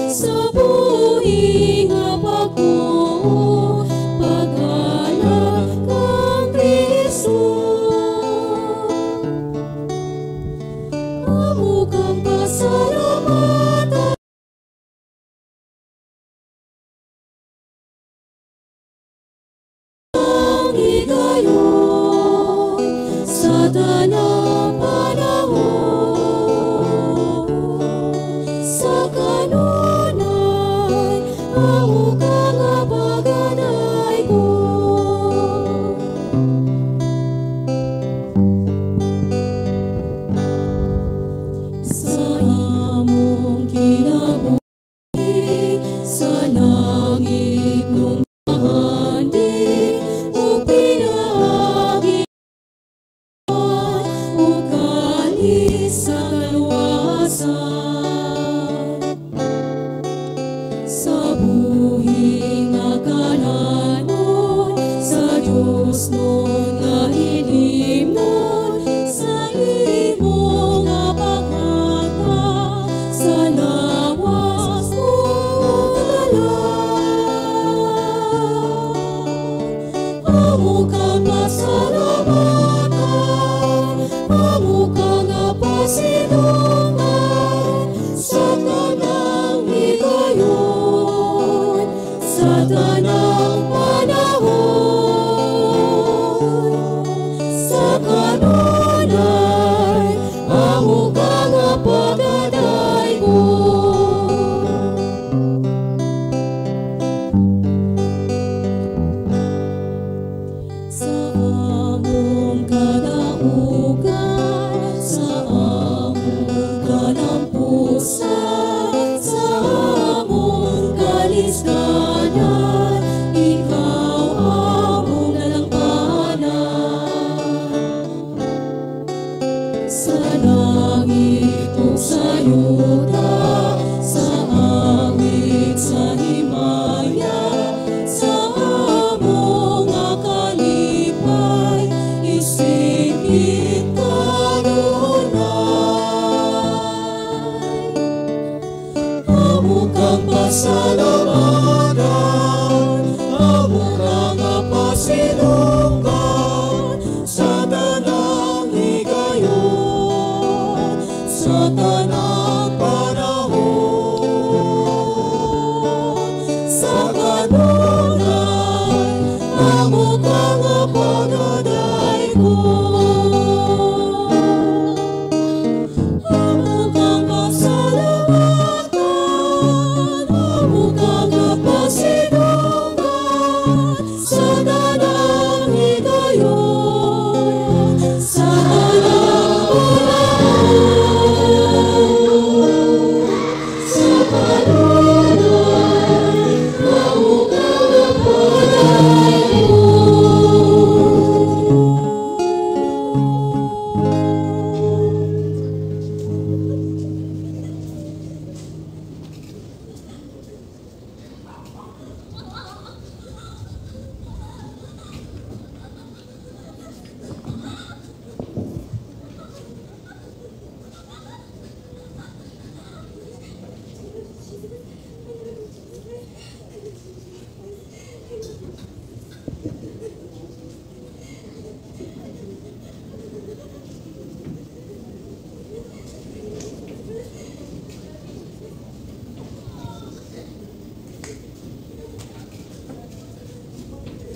sa buhi nga pagbuo, pag-alak kang Kristo. Amo kang pasalamatan, ang higayon sa tanang panahon. Sa kanunay, amo ka nga paganay ko. Sa yuta, sa awit, sa himaya, sa among nga kalipay, isigit kanunay. Amo kang pasalamatan, amo kang pasinunggan, sa tanang higayon, sa tanang panahon, sa kanunay, amo kang pagaday ko. Amo kang pasalamatan, amo kang pasinunggan, sa tanang higayon, sa tanang panahon, sa kanunay, amo kang pagaday ko.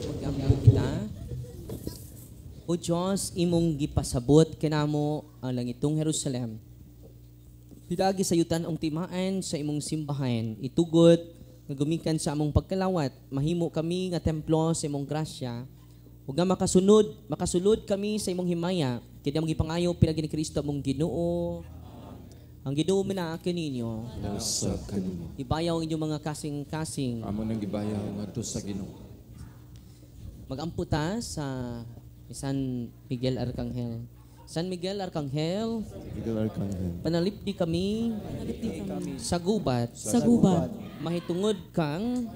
Magambang kita. O Diyos, imong gipasabot kanamo ang langitong Jerusalem. Pidagi sa yutan ang timaan sa imong simbahan, itugot nga gumikan sa among pagkalawat, mahimo kami nga templo sa imong grasya, ug nga makasulod kami sa imong himaya, kaya magipangayo pinagi ni Kristo among Ginoo. Ang Ginoo mena kaninyo, Nasa kanimo. ibayaw ang inyong mga kasing-kasing. Amo nang gibayaw ngadto sa Ginoo. Magamputa sa San Miguel Arcangel. San Miguel Arcangel, Miguel Arcangel, panalipdi kami sa gubat, Sa gubat, mahitungod kang,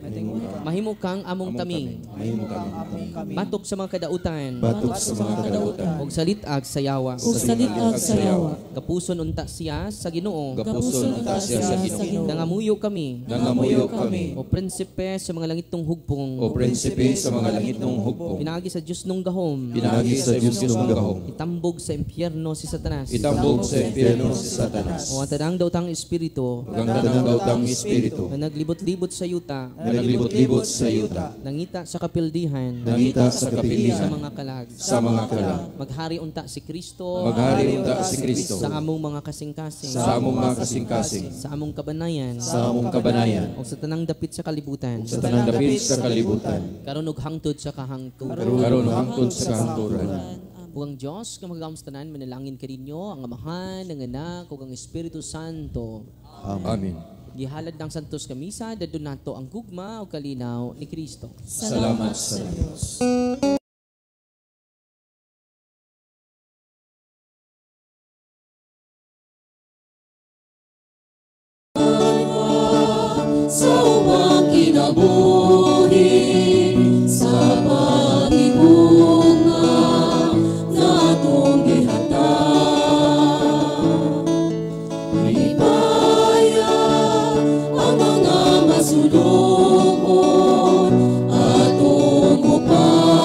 mahimo kang among taming, Mahimo kami. batok sa mga kadautan, batok sa mga kadautan, og salitag sa yawa, ug salitag sa yawa, kapuson unta siya sa Ginoo, Kapuson unta siya sa Ginoo. nangamuyo kami, Nangamuyo kami. o prinsipe sa mga langitong hugpong, O prinsipe sa mga langit ng hugpong. pinagi sa Diyos nung gahom, Pinagi sa Diyos ng gahom. itambog sa impyerno si Satanas, Itambog sa impyerno si Satanas. o ang tanang dautang espiritu, Hanggang tanang dautang espiritu. na naglibot-libot sa yuta, Na naglibot-libot sa yuta. nangita sa kapildihan, Nangita sa sa kapilihan. mga kalag, Sa mga kalang. maghari unta si Kristo, Maghari unta si Kristo. sa among mga kasing-kasing, Sa among mga kasing-kasing. sa among kabanayan, Sa among kabanayan. o sa tanang dapit sa kalibutan, Sa tanang dapit sa kalibutan. karon og hangtod sa kahangtod. Karon hangtod sa kahangturan. Ug ang Dios nga magkamstanan manalangin kaninyo ang Amahan, ang Anak ug ang Espiritu Santo. Amen. Gihalad ng Santos Kamisa dadto nato ang gugma ug kalinaw ni Kristo. Salamat sa Diyos. sa umang kinabuhi, sa pag-igunga na atong gihatag. Ibaya ang mga masulukon atong upay.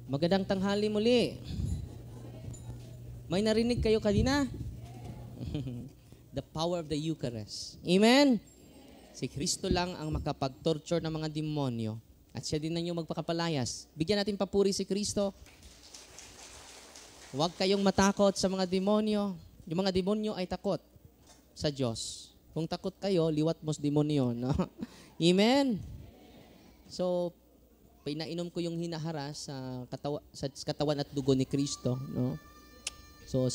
Magandang tanghali muli. May narinig kayo kanina? The power of the Eucharist. Amen? Si Kristo lang ang makapag-torture ng mga demonyo. At siya din na nyo magpakapalayas. Bigyan natin papuri si Kristo. Huwag kayong matakot sa mga demonyo. Yung mga demonyo ay takot sa Diyos. Kung takot kayo, liwat mo sa demonyo. No? Amen? So, pinainom ko yung hinaharas sa katawan at dugo ni Kristo. No? So,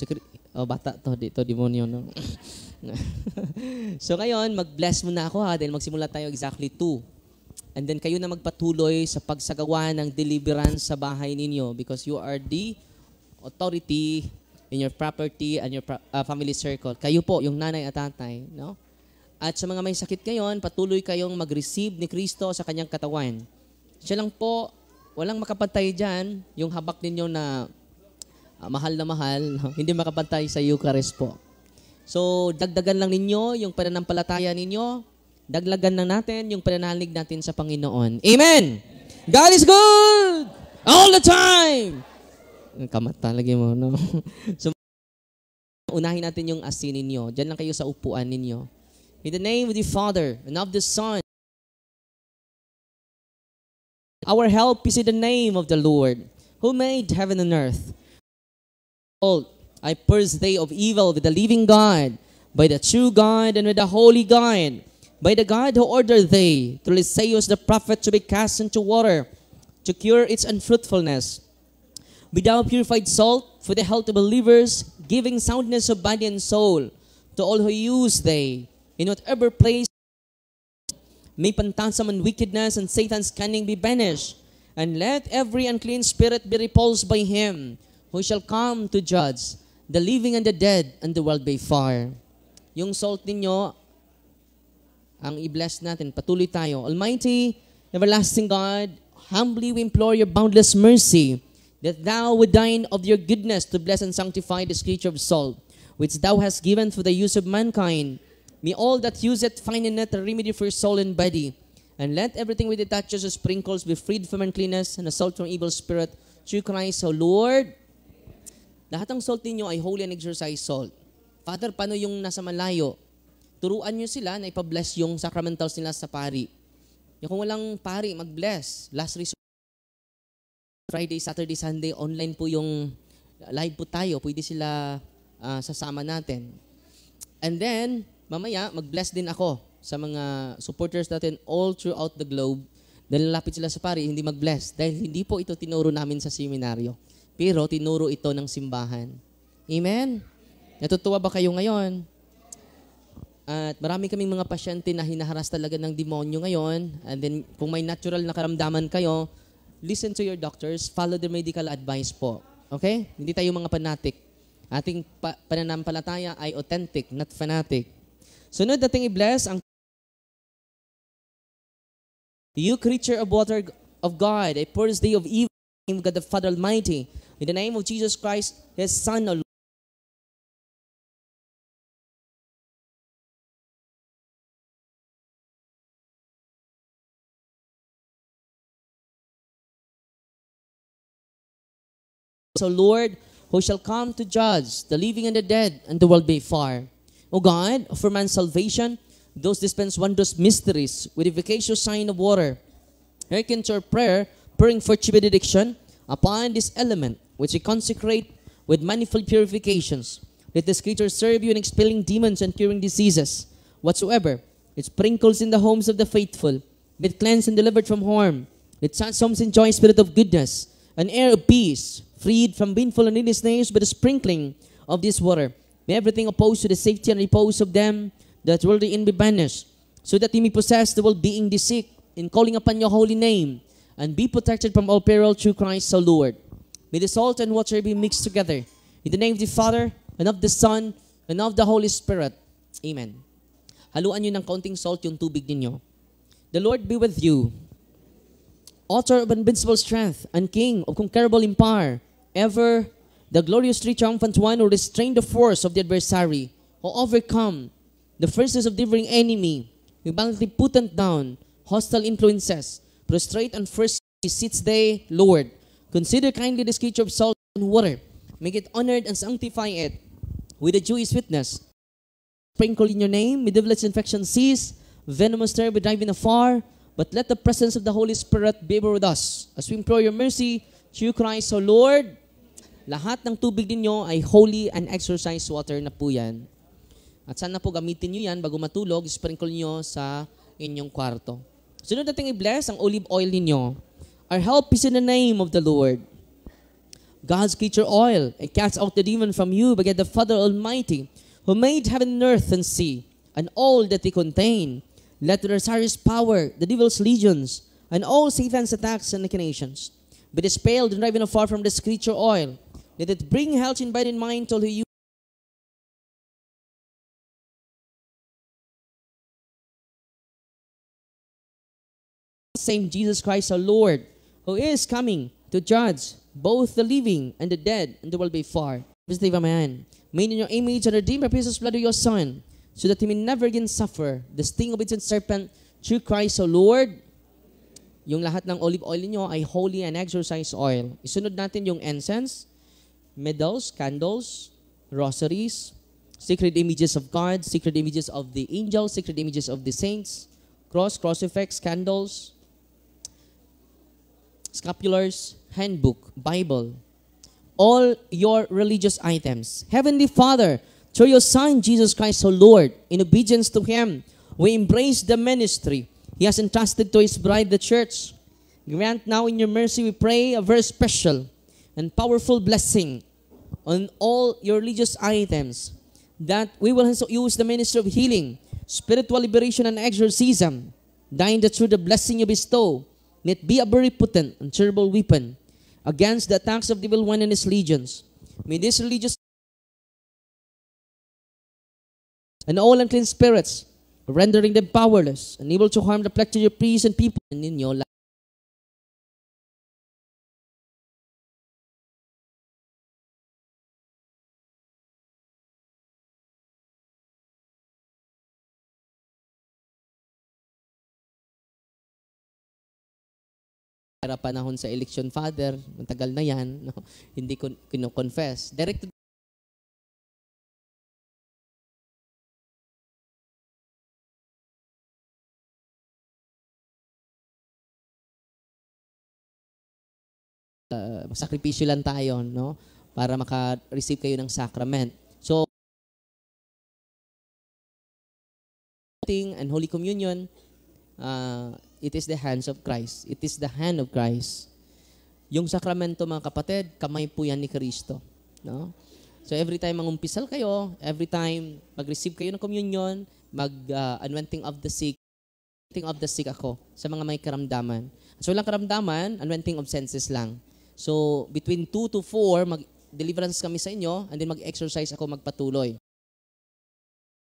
bata to, dito, demonyo. No? So, ngayon, mag-bless muna ako ha, dahil magsimula tayo exactly 2. And then kayo na magpatuloy sa pagsagawa ng deliverance sa bahay ninyo because you are the authority in your property and your family circle. Kayo po, yung nanay at tatay. No? At sa mga may sakit ngayon, patuloy kayong mag-receive ni Kristo sa kanyang katawan. Siya lang po, walang makapantay dyan, yung habak ninyo na mahal na mahal, no? Hindi makapantay sa Eucharist po. So, dagdagan lang ninyo yung pananampalataya ninyo, daglagan lang natin yung pananalig natin sa Panginoon. Amen! God is good! All the time! Kamata lagi mo, no? So, unahin natin yung asin ninyo. Diyan lang kayo sa upuan ninyo. In the name of the Father, and of the Son, our help is in the name of the Lord, who made heaven and earth. I purge they of evil with the living God, by the true God and with the holy God, by the God who ordered they, through Isaiah the prophet, to be cast into water, to cure its unfruitfulness. Be thou purified salt for the health of believers, giving soundness of body and soul to all who use they, in whatever place may pantasam and wickedness and Satan's cunning be banished, and let every unclean spirit be repulsed by him, who shall come to judge the living and the dead, and the world by fire. Yung salt ninyo, ang i-bless natin. Patuloy tayo. Almighty, everlasting God, humbly we implore your boundless mercy, that thou would deign of your goodness to bless and sanctify this creature of salt, which thou hast given for the use of mankind. May all that use it find in it a remedy for soul and body, and let everything with it touches or sprinkles be freed from uncleanness and assault from evil spirit, through Christ, O Lord. Lahat ng salt ninyo ay holy and exercise salt. Father, paano yung nasa malayo? Turuan nyo sila na ipabless yung sacramentals nila sa pari. Yung kung walang pari, mag-bless. Last resort, Friday, Saturday, Sunday, online po yung live po tayo. Pwede sila sasama natin. And then, mamaya, mag-bless din ako sa mga supporters natin all throughout the globe. Dahil lalapit sila sa pari, hindi mag-bless. Dahil hindi po ito tinuro namin sa seminaryo. Pero tinuro ito ng simbahan. Amen? Natutuwa ba kayo ngayon? At marami kaming mga pasyente na hinaharas talaga ng demonyo ngayon. And then, kung may natural na karamdaman kayo, listen to your doctors, follow their medical advice po. Okay? Hindi tayo mga fanatic. Ating pananampalataya ay authentic, not fanatic. Sunod nating i-bless ang you creature of water of God, a purge thee of evil, in the name of God the Father Almighty, in the name of Jesus Christ, His Son, O Lord. So Lord, who shall come to judge the living and the dead, and the world by fire. O God, for man's salvation, those dispense wondrous mysteries with efficacious sign of water. Hearken to our prayer, pouring for benediction upon this element, which we consecrate with manifold purifications. Let this creature serve you in expelling demons and curing diseases, whatsoever it sprinkles in the homes of the faithful. Be it cleansed and delivered from harm. Let such homes enjoy spirit of goodness, an air of peace, freed from baneful and needless snares by the sprinkling of this water. May everything opposed to the safety and repose of them that worldly in be banished, so that you may possess the well-being the sick in calling upon your holy name, and be protected from all peril through Christ our Lord. May the salt and water be mixed together. In the name of the Father, and of the Son, and of the Holy Spirit. Amen. Haluan nyo ng kaunting salt yung tubig ninyo. The Lord be with you. Author of invincible strength, and King of conquerable empire, ever the glorious triumphant one who restrained the force of the adversary, who overcome the fierceness of the differing enemy, who violently put down hostile influences, prostrate and first sits they, Lord, Consider kindly this creature of salt and water. Make it honored and sanctify it with a Jewish witness. Sprinkle in your name, may devilish infection cease, venomous terror be driven afar, but let the presence of the Holy Spirit be ever with us. As we implore your mercy, through Christ, O Lord, lahat ng tubig ninyo ay holy and exorcised water na po yan. At sana po gamitin nyo yan bago matulog, sprinkle nyo sa inyong kwarto. Sunod natin i-bless ang olive oil ninyo. Our help is in the name of the Lord. God's creature oil, it casts out the demon from you by the Father Almighty, who made heaven and earth and sea, and all that they contain. Let the Osiris power, the devil's legions, and all Satan's attacks and machinations be dispelled and driven afar from this creature oil. Let it bring health in body and mind to all who use same Jesus Christ our Lord, who is coming to judge both the living and the dead, and there will be far. Believe a man, made in your image and redeemed by precious blood of your Son, so that he may never again suffer the sting of its serpent, through Christ our Lord. Yung lahat ng olive oil niyo ay holy and exorcised oil. Isunod natin yung incense, medals, candles, rosaries, sacred images of God, sacred images of the angels, sacred images of the saints, cross, crucifix, candles, scapulars, handbook, Bible, all your religious items. Heavenly Father, through your Son, Jesus Christ, our Lord, in obedience to Him, we embrace the ministry He has entrusted to His bride, the church. Grant now in your mercy, we pray, a very special and powerful blessing on all your religious items, that we will also use the ministry of healing, spiritual liberation, and exorcism, dying that through the blessing you bestow, may it be a very potent and terrible weapon against the attacks of the evil one and his legions. May this religious and all unclean spirits, rendering them powerless, unable to harm the flesh of your priests and people in your life. Para panahon sa election, Father, matagal na yan, no? Hindi ko kino-confess. Direct to sakripisyo lang tayo, no? Para maka-receive kayo ng sacrament. So, and Holy Communion, it is the hands of Christ. It is the hand of Christ. Yung sakramento, mga kapatid, kamay po yan ni Kristo. No? So every time mangumpisal kayo, every time mag-receive kayo ng communion, anointing of the sick ako sa mga may karamdaman. So walang karamdaman, anointing of senses lang. So between 2 to 4, mag-deliverance kami sa inyo, and then mag-exercise ako magpatuloy.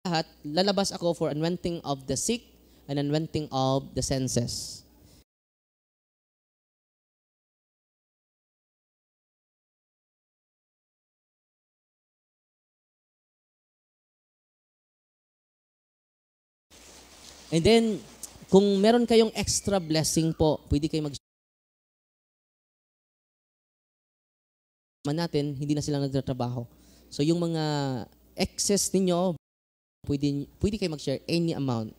Lahat, lalabas ako for anointing of the sick, and anointing of the senses. And then, kung meron kayong extra blessing po, pwede kayo natin, hindi na sila nagtatrabaho. So, yung mga excess ninyo, pwede kayo mag-share any amount.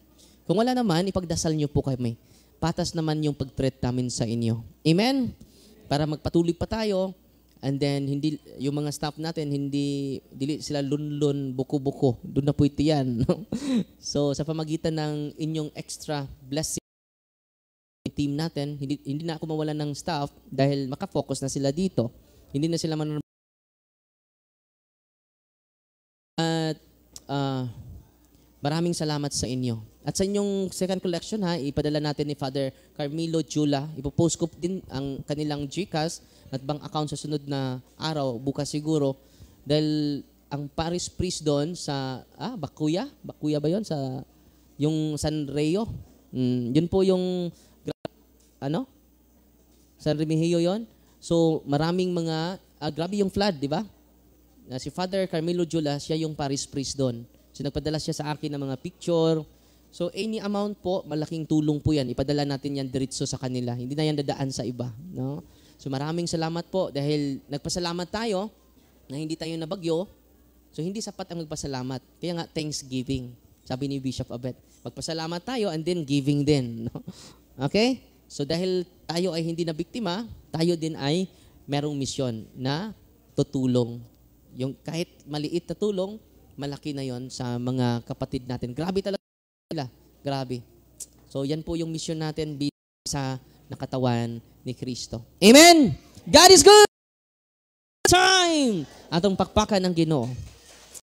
Kung wala naman, ipagdasal nyo po kami. Patas naman yung pag-treat namin sa inyo. Amen? Para magpatuloy pa tayo, and then hindi yung mga staff natin, hindi sila lunlun, buko-buko. Doon na po ito yan. No? So, sa pamagitan ng inyong extra blessing, team natin, hindi na ako mawalan ng staff dahil makafocus na sila dito. Hindi na sila at maraming salamat sa inyo. At sa inyong second collection, ipadala natin ni Father Carmelo Chula. Ipopost ko din ang kanilang GCash at bank account sa sunod na araw, bukas siguro. Dahil ang parish priest doon sa, Bakuya ba yon sa, yung San Reo. Yun po yung, San Remigio yon. So, maraming mga, grabe yung flood, di ba? Si Father Carmelo Chula, siya yung parish priest doon. So, nagpadala siya sa akin ng mga picture. So, any amount po, malaking tulong po yan. Ipadala natin yan diretso sa kanila. Hindi na yan dadaan sa iba. No? So maraming salamat po dahil nagpasalamat tayo na hindi tayo nabagyo. So hindi sapat ang magpasalamat. Kaya nga thanksgiving. Sabi ni Bishop Abet, magpasalamat tayo and then giving din. No? Okay? So dahil tayo ay hindi na biktima, tayo din ay merong misyon na tutulong. Yung kahit maliit na tulong, malaki na yon sa mga kapatid natin. Grabe talaga sila. Grabe. So yan po yung misyon natin sa nakatawan ni Kristo. Amen! God is good! Time! Atong pakpakan ng Ginoo.